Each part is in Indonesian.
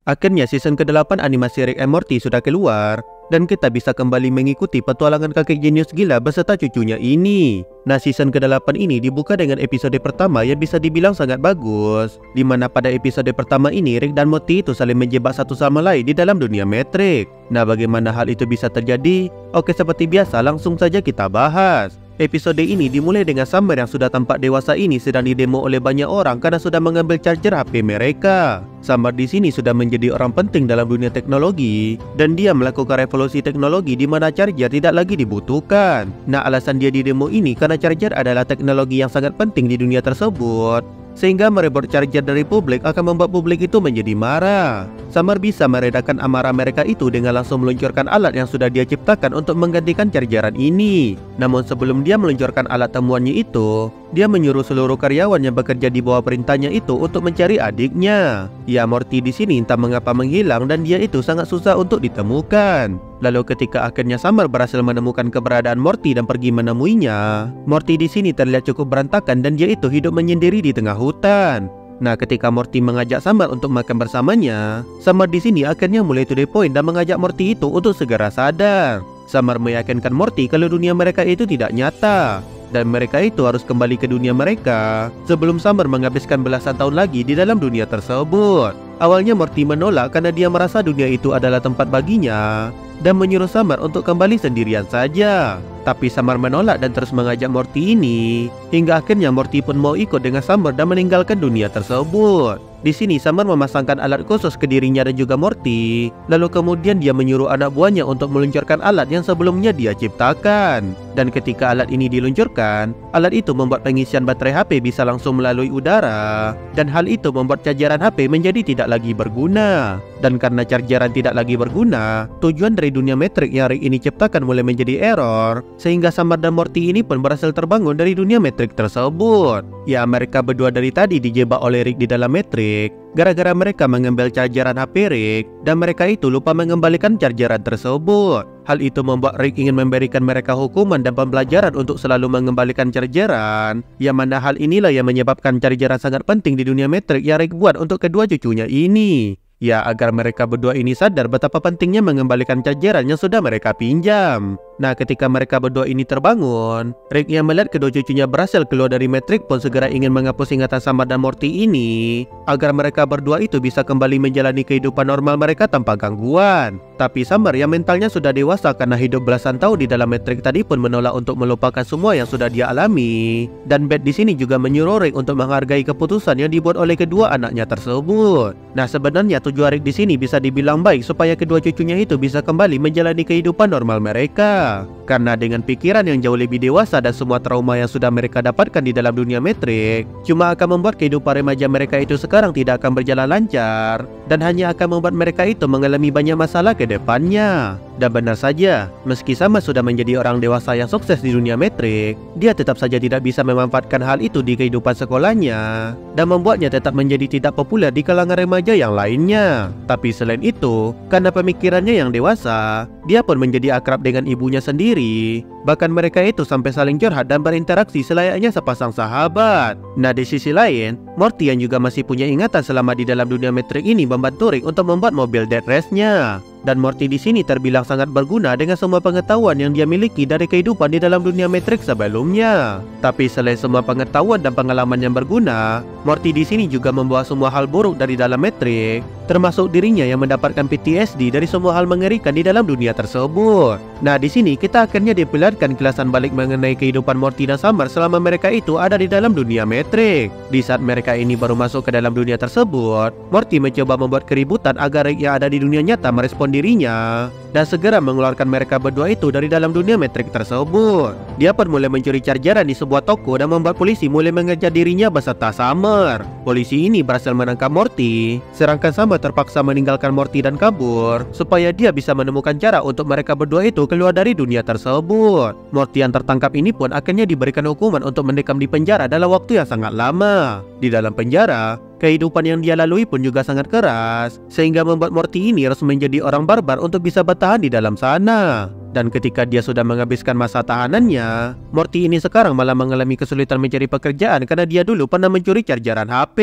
Akhirnya season ke-8 animasi Rick and Morty sudah keluar, dan kita bisa kembali mengikuti petualangan kakek jenius gila beserta cucunya ini. Nah, season ke-8 ini dibuka dengan episode pertama yang bisa dibilang sangat bagus, di mana pada episode pertama ini Rick dan Morty itu saling menjebak satu sama lain di dalam dunia Matrix. Nah, bagaimana hal itu bisa terjadi? Oke, seperti biasa langsung saja kita bahas. Episode ini dimulai dengan Summer yang sudah tampak dewasa ini sedang didemo oleh banyak orang karena sudah mengambil charger HP mereka. Summer di sini sudah menjadi orang penting dalam dunia teknologi, dan dia melakukan revolusi teknologi di mana charger tidak lagi dibutuhkan. Nah, alasan dia didemo ini karena charger adalah teknologi yang sangat penting di dunia tersebut, sehingga merebut charger dari publik akan membuat publik itu menjadi marah. Summer bisa meredakan amarah mereka itu dengan langsung meluncurkan alat yang sudah dia ciptakan untuk menggantikan chargeran ini. Namun sebelum dia meluncurkan alat temuannya itu, dia menyuruh seluruh karyawan yang bekerja di bawah perintahnya itu untuk mencari adiknya. Ya, Morty di sini entah mengapa menghilang dan dia itu sangat susah untuk ditemukan. Lalu ketika akhirnya Summer berhasil menemukan keberadaan Morty dan pergi menemuinya, Morty di sini terlihat cukup berantakan dan dia itu hidup menyendiri di tengah hutan. Nah, ketika Morty mengajak Summer untuk makan bersamanya, Summer di sini akhirnya mulai to the point dan mengajak Morty itu untuk segera sadar. Summer meyakinkan Morty kalau dunia mereka itu tidak nyata, dan mereka itu harus kembali ke dunia mereka sebelum Summer menghabiskan belasan tahun lagi di dalam dunia tersebut. Awalnya Morty menolak karena dia merasa dunia itu adalah tempat baginya dan menyuruh Summer untuk kembali sendirian saja. Tapi Summer menolak dan terus mengajak Morty ini, hingga akhirnya Morty pun mau ikut dengan Summer dan meninggalkan dunia tersebut. Di sini Summer memasangkan alat khusus ke dirinya dan juga Morty, lalu kemudian dia menyuruh anak buahnya untuk meluncurkan alat yang sebelumnya dia ciptakan. Dan ketika alat ini diluncurkan, alat itu membuat pengisian baterai HP bisa langsung melalui udara, dan hal itu membuat chargeran HP menjadi tidak lagi berguna. Dan karena chargeran tidak lagi berguna, tujuan dari dunia Matrix yang Rick ini ciptakan mulai menjadi error, sehingga Summer dan Morty ini pun berhasil terbangun dari dunia Matrix tersebut. Ya, mereka berdua dari tadi dijebak oleh Rick di dalam Matrix gara-gara mereka mengambil chargeran HP Rick, dan mereka itu lupa mengembalikan chargeran tersebut. Hal itu membuat Rick ingin memberikan mereka hukuman dan pembelajaran untuk selalu mengembalikan chargeran, yang mana hal inilah yang menyebabkan chargeran sangat penting di dunia Matrix yang Rick buat untuk kedua cucunya ini. Ya, agar mereka berdua ini sadar betapa pentingnya mengembalikan chargeran yang sudah mereka pinjam. Nah, ketika mereka berdua ini terbangun, Rick yang melihat kedua cucunya berhasil keluar dari Matrix pun segera ingin menghapus ingatan Summer dan Morty ini, agar mereka berdua itu bisa kembali menjalani kehidupan normal mereka tanpa gangguan. Tapi Summer yang mentalnya sudah dewasa karena hidup belasan tahun di dalam Matrix tadi pun menolak untuk melupakan semua yang sudah dia alami. Dan Beth di sini juga menyuruh Rick untuk menghargai keputusan yang dibuat oleh kedua anaknya tersebut. Nah, sebenarnya tujuan Rick di sini bisa dibilang baik supaya kedua cucunya itu bisa kembali menjalani kehidupan normal mereka. Karena dengan pikiran yang jauh lebih dewasa dan semua trauma yang sudah mereka dapatkan di dalam dunia Matrix cuma akan membuat kehidupan remaja mereka itu sekarang tidak akan berjalan lancar, dan hanya akan membuat mereka itu mengalami banyak masalah ke depannya. Dan benar saja, meski Summer sudah menjadi orang dewasa yang sukses di dunia Matrix, dia tetap saja tidak bisa memanfaatkan hal itu di kehidupan sekolahnya, dan membuatnya tetap menjadi tidak populer di kalangan remaja yang lainnya. Tapi selain itu, karena pemikirannya yang dewasa, dia pun menjadi akrab dengan ibunya sendiri. Bahkan mereka itu sampai saling curhat dan berinteraksi selayaknya sepasang sahabat. Nah, di sisi lain, Morty yang juga masih punya ingatan selama di dalam dunia Matrix ini membantu Rick untuk membuat mobil Death Race-nya. Dan Morty di sini terbilang sangat berguna dengan semua pengetahuan yang dia miliki dari kehidupan di dalam dunia Matrix sebelumnya. Tapi selain semua pengetahuan dan pengalaman yang berguna, Morty di sini juga membawa semua hal buruk dari dalam Matrix, termasuk dirinya yang mendapatkan PTSD dari semua hal mengerikan di dalam dunia tersebut. Nah, di sini kita akhirnya diperlihatkan kilasan balik mengenai kehidupan Morty dan Summer selama mereka itu ada di dalam dunia Matrix. Di saat mereka ini baru masuk ke dalam dunia tersebut, Morty mencoba membuat keributan agar Rick yang ada di dunia nyata merespon dirinya dan segera mengeluarkan mereka berdua itu dari dalam dunia Matrix tersebut. Dia pun mulai mencuri chargeran di sebuah toko dan membuat polisi mulai mengejar dirinya beserta Summer. Polisi ini berhasil menangkap Morty, sedangkan Summer terpaksa meninggalkan Morty dan kabur supaya dia bisa menemukan cara untuk mereka berdua itu keluar dari dunia tersebut. Morty yang tertangkap ini pun akhirnya diberikan hukuman untuk mendekam di penjara dalam waktu yang sangat lama. Di dalam penjara, kehidupan yang dia lalui pun juga sangat keras, sehingga membuat Morty ini harus menjadi orang barbar untuk bisa bertahan di dalam sana. Dan ketika dia sudah menghabiskan masa tahanannya, Morty ini sekarang malah mengalami kesulitan mencari pekerjaan karena dia dulu pernah mencuri chargeran HP.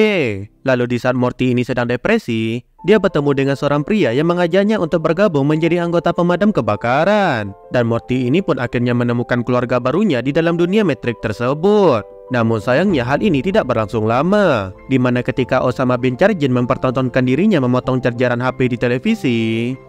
Lalu di saat Morty ini sedang depresi, dia bertemu dengan seorang pria yang mengajaknya untuk bergabung menjadi anggota pemadam kebakaran. Dan Morty ini pun akhirnya menemukan keluarga barunya di dalam dunia Matrix tersebut. Namun sayangnya hal ini tidak berlangsung lama, di mana ketika Osama bin Chargen mempertontonkan dirinya memotong chargeran HP di televisi,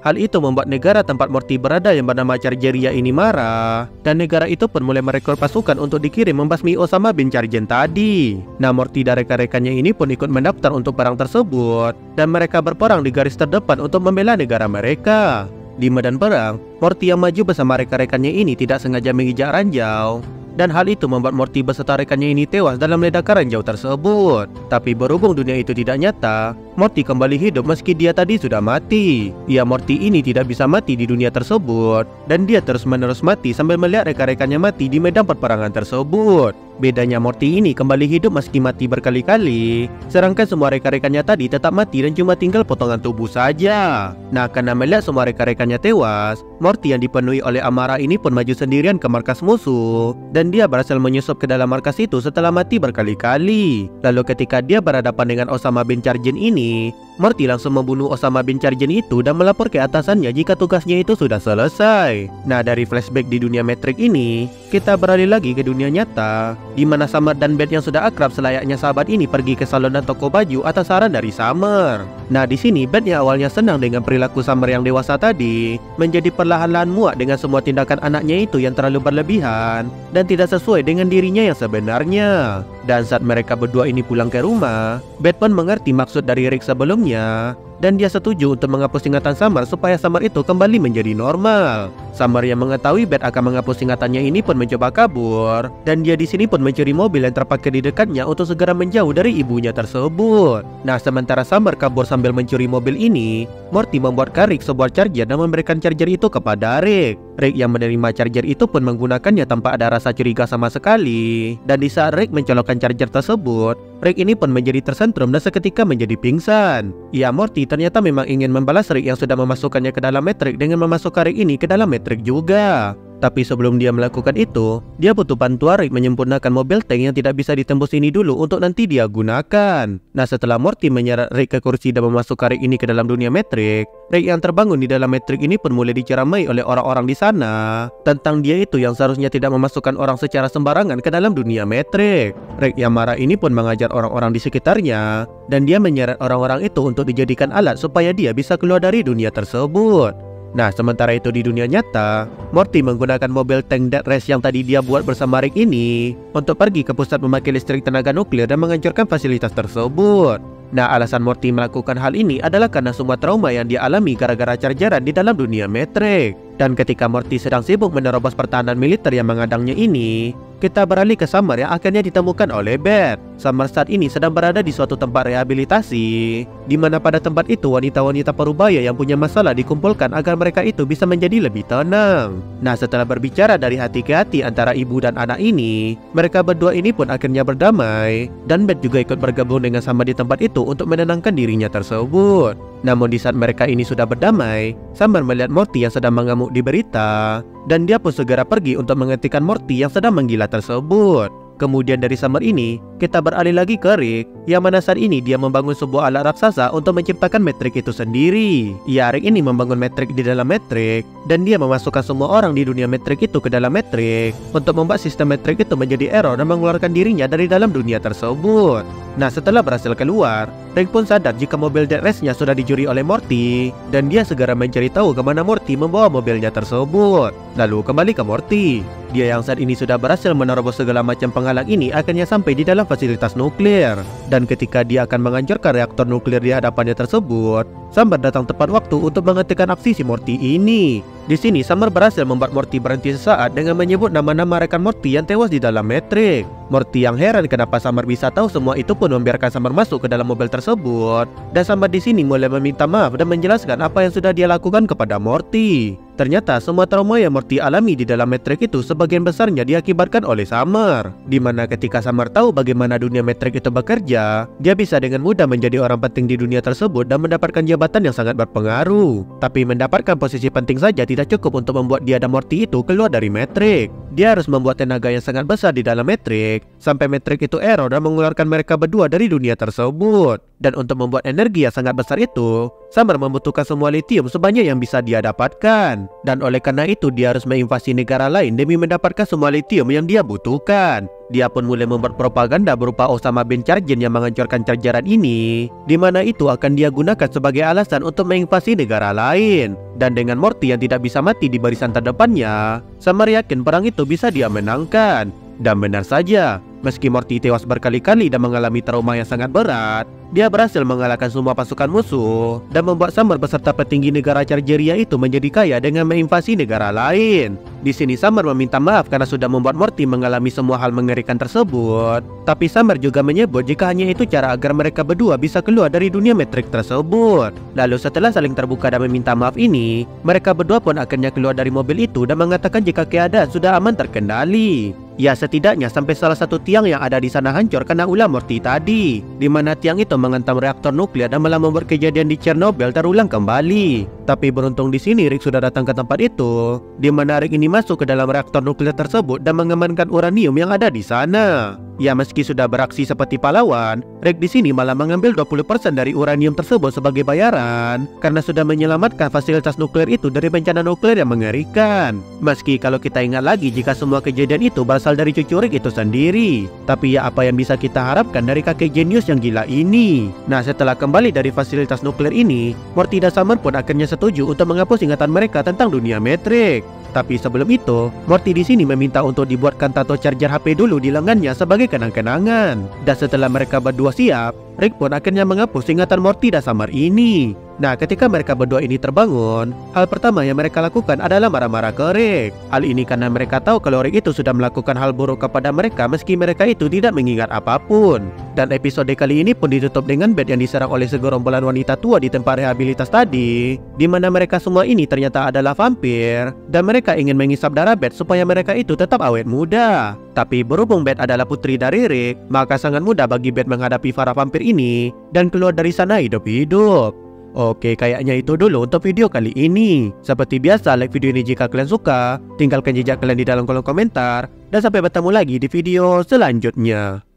hal itu membuat negara tempat Morty berada yang bernama Chargeria ini marah, dan negara itu pun mulai merekrut pasukan untuk dikirim membasmi Osama bin Chargen tadi. Nah, Morty dan rekan-rekannya ini pun ikut mendaftar untuk perang tersebut, dan mereka berperang di garis terdepan untuk membela negara mereka. Di medan perang, Morty yang maju bersama rekan-rekannya ini tidak sengaja menginjak ranjau, dan hal itu membuat Morty beserta rekannya ini tewas dalam ledakan ranjau tersebut. Tapi berhubung dunia itu tidak nyata, Morty kembali hidup meski dia tadi sudah mati. Morty ini tidak bisa mati di dunia tersebut, dan dia terus-menerus mati sambil melihat rekan-rekannya mati di medan perperangan tersebut. Bedanya Morty ini kembali hidup meski mati berkali-kali, sedangkan semua rekan-rekannya tadi tetap mati dan cuma tinggal potongan tubuh saja. Nah, karena melihat semua rekan-rekannya tewas, Morty yang dipenuhi oleh amarah ini pun maju sendirian ke markas musuh, dan dia berhasil menyusup ke dalam markas itu setelah mati berkali-kali. Lalu ketika dia berhadapan dengan Osama bin Chargen ini, Morty langsung membunuh Osama bin Chargen itu dan melapor ke atasannya jika tugasnya itu sudah selesai. Nah, dari flashback di dunia Matrix ini, kita beralih lagi ke dunia nyata, di mana Summer dan Beth yang sudah akrab selayaknya sahabat ini pergi ke salon dan toko baju atas saran dari Summer. Nah, di sini Beth yang awalnya senang dengan perilaku Summer yang dewasa tadi, menjadi perlahan-lahan muak dengan semua tindakan anaknya itu yang terlalu berlebihan dan tidak sesuai dengan dirinya yang sebenarnya. Dan saat mereka berdua ini pulang ke rumah, Beth pun mengerti maksud dari Rick sebelumnya, dan dia setuju untuk menghapus ingatan Summer supaya Summer itu kembali menjadi normal. Summer yang mengetahui Beth akan menghapus ingatannya ini pun mencoba kabur, dan dia di sini pun mencuri mobil yang terparkir di dekatnya untuk segera menjauh dari ibunya tersebut. Nah, sementara Summer kabur sambil mencuri mobil ini, Morty membuat Rick sebuah charger dan memberikan charger itu kepada Rick. Rick yang menerima charger itu pun menggunakannya tanpa ada rasa curiga sama sekali, dan di saat Rick mencolokkan charger tersebut, Rick ini pun menjadi tersentrum dan seketika menjadi pingsan. Morty ternyata memang ingin membalas Rick yang sudah memasukkannya ke dalam Matrix dengan memasukkan Rick ini ke dalam Matrix juga. Tapi sebelum dia melakukan itu, dia butuh bantuan Rick menyempurnakan mobil tank yang tidak bisa ditembus ini dulu untuk nanti dia gunakan. Nah, setelah Morty menyeret Rick ke kursi dan memasukkan Rick ini ke dalam dunia Matrix, Rick yang terbangun di dalam Matrix ini pun mulai diceramai oleh orang-orang di sana tentang dia itu yang seharusnya tidak memasukkan orang secara sembarangan ke dalam dunia Matrix. Rick yang marah ini pun mengajar orang-orang di sekitarnya, dan dia menyeret orang-orang itu untuk dijadikan alat supaya dia bisa keluar dari dunia tersebut. Nah, sementara itu di dunia nyata, Morty menggunakan mobil tank Death Race yang tadi dia buat bersama Rick ini untuk pergi ke pusat pembangkit listrik tenaga nuklir dan menghancurkan fasilitas tersebut. Nah, alasan Morty melakukan hal ini adalah karena semua trauma yang dia alami gara-gara chargeran di dalam dunia Matrix. Dan ketika Morty sedang sibuk menerobos pertahanan militer yang mengadangnya ini, kita beralih ke Summer yang akhirnya ditemukan oleh Beth. Summer saat ini sedang berada di suatu tempat rehabilitasi, di mana pada tempat itu wanita-wanita parubaya yang punya masalah dikumpulkan agar mereka itu bisa menjadi lebih tenang. Nah, setelah berbicara dari hati ke hati antara ibu dan anak ini, mereka berdua ini pun akhirnya berdamai, dan Beth juga ikut bergabung dengan Summer di tempat itu untuk menenangkan dirinya tersebut. Namun di saat mereka ini sudah berdamai, Summer melihat Morty yang sedang mengamuk di berita, dan dia pun segera pergi untuk menghentikan Morty yang sedang menggila tersebut. Kemudian dari Summer ini, kita beralih lagi ke Rick, yang mana saat ini dia membangun sebuah alat raksasa untuk menciptakan Matrix itu sendiri. Rick ini membangun Matrix di dalam Matrix, dan dia memasukkan semua orang di dunia Matrix itu ke dalam Matrix untuk membuat sistem Matrix itu menjadi error dan mengeluarkan dirinya dari dalam dunia tersebut. Nah, setelah berhasil keluar, Rick pun sadar jika mobil Death Race-nya sudah dicuri oleh Morty, dan dia segera mencari tahu kemana Morty membawa mobilnya tersebut. Lalu kembali ke Morty. Dia yang saat ini sudah berhasil menerobos segala macam penghalang ini akhirnya sampai di dalam fasilitas nuklir. Dan ketika dia akan menghancurkan reaktor nuklir di hadapannya tersebut, Summer datang tepat waktu untuk menghentikan aksi si Morty ini. Di sini Summer berhasil membuat Morty berhenti sesaat dengan menyebut nama-nama rekan Morty yang tewas di dalam Matrix. Morty yang heran kenapa Summer bisa tahu semua itu pun membiarkan Summer masuk ke dalam mobil tersebut. Dan Summer di sini mulai meminta maaf dan menjelaskan apa yang sudah dia lakukan kepada Morty. Ternyata semua trauma yang Morty alami di dalam Matrix itu sebagian besarnya diakibatkan oleh Summer. Dimana ketika Summer tahu bagaimana dunia Matrix itu bekerja, dia bisa dengan mudah menjadi orang penting di dunia tersebut dan mendapatkan jabatan yang sangat berpengaruh. Tapi mendapatkan posisi penting saja tidak cukup untuk membuat dia dan Morty itu keluar dari Matrix. Dia harus membuat tenaga yang sangat besar di dalam Matrix sampai Matrix itu error dan mengeluarkan mereka berdua dari dunia tersebut. Dan untuk membuat energi yang sangat besar itu, Summer membutuhkan semua lithium sebanyak yang bisa dia dapatkan. Dan oleh karena itu dia harus menginvasi negara lain demi mendapatkan semua lithium yang dia butuhkan. Dia pun mulai membuat propaganda berupa Osama bin Chargin yang menghancurkan chargeran ini, di mana itu akan dia gunakan sebagai alasan untuk menginvasi negara lain. Dan dengan Morty yang tidak bisa mati di barisan terdepannya, Summer yakin perang itu bisa dia menangkan. Dan benar saja, meski Morty tewas berkali-kali dan mengalami trauma yang sangat berat, dia berhasil mengalahkan semua pasukan musuh dan membuat Summer beserta petinggi negara Chargeria itu menjadi kaya dengan menginvasi negara lain. Di sini Summer meminta maaf karena sudah membuat Morty mengalami semua hal mengerikan tersebut. Tapi Summer juga menyebut jika hanya itu cara agar mereka berdua bisa keluar dari dunia Matrix tersebut. Lalu setelah saling terbuka dan meminta maaf ini, mereka berdua pun akhirnya keluar dari mobil itu dan mengatakan jika keadaan sudah aman terkendali. Ya, setidaknya sampai salah satu tiang yang ada di sana hancur karena ulah Morty tadi, di mana tiang itu menghantam reaktor nuklir dan malah membuat kejadian di Chernobyl terulang kembali. Tapi beruntung di sini Rick sudah datang ke tempat itu, di mana Rick ini masuk ke dalam reaktor nuklir tersebut dan mengamankan uranium yang ada di sana. Ya, meski sudah beraksi seperti pahlawan, Rick di sini malah mengambil 20% dari uranium tersebut sebagai bayaran karena sudah menyelamatkan fasilitas nuklir itu dari bencana nuklir yang mengerikan. Meski kalau kita ingat lagi jika semua kejadian itu berasal dari cucu Rick itu sendiri. Tapi ya apa yang bisa kita harapkan dari kakek jenius yang gila ini? Nah, setelah kembali dari fasilitas nuklir ini, Morty dan Summer pun akhirnya setuju untuk menghapus ingatan mereka tentang dunia Matrix. Tapi sebelum itu, Morty di sini meminta untuk dibuatkan tato charger HP dulu di lengannya sebagai kenang-kenangan. Dan setelah mereka berdua siap, Rick pun akhirnya menghapus ingatan Morty dan Summer ini. Nah, ketika mereka berdua ini terbangun, hal pertama yang mereka lakukan adalah marah-marah ke Rick. Hal ini karena mereka tahu kalau Rick itu sudah melakukan hal buruk kepada mereka meski mereka itu tidak mengingat apapun. Dan episode kali ini pun ditutup dengan Beth yang diserang oleh segerombolan wanita tua di tempat rehabilitas tadi, di mana mereka semua ini ternyata adalah vampir, dan mereka ingin mengisap darah Beth supaya mereka itu tetap awet muda. Tapi berhubung Beth adalah putri dari Rick, maka sangat mudah bagi Beth menghadapi para vampir ini dan keluar dari sana hidup-hidup. Oke, kayaknya itu dulu untuk video kali ini. Seperti biasa, like video ini jika kalian suka, tinggalkan jejak kalian di dalam kolom komentar, dan sampai bertemu lagi di video selanjutnya.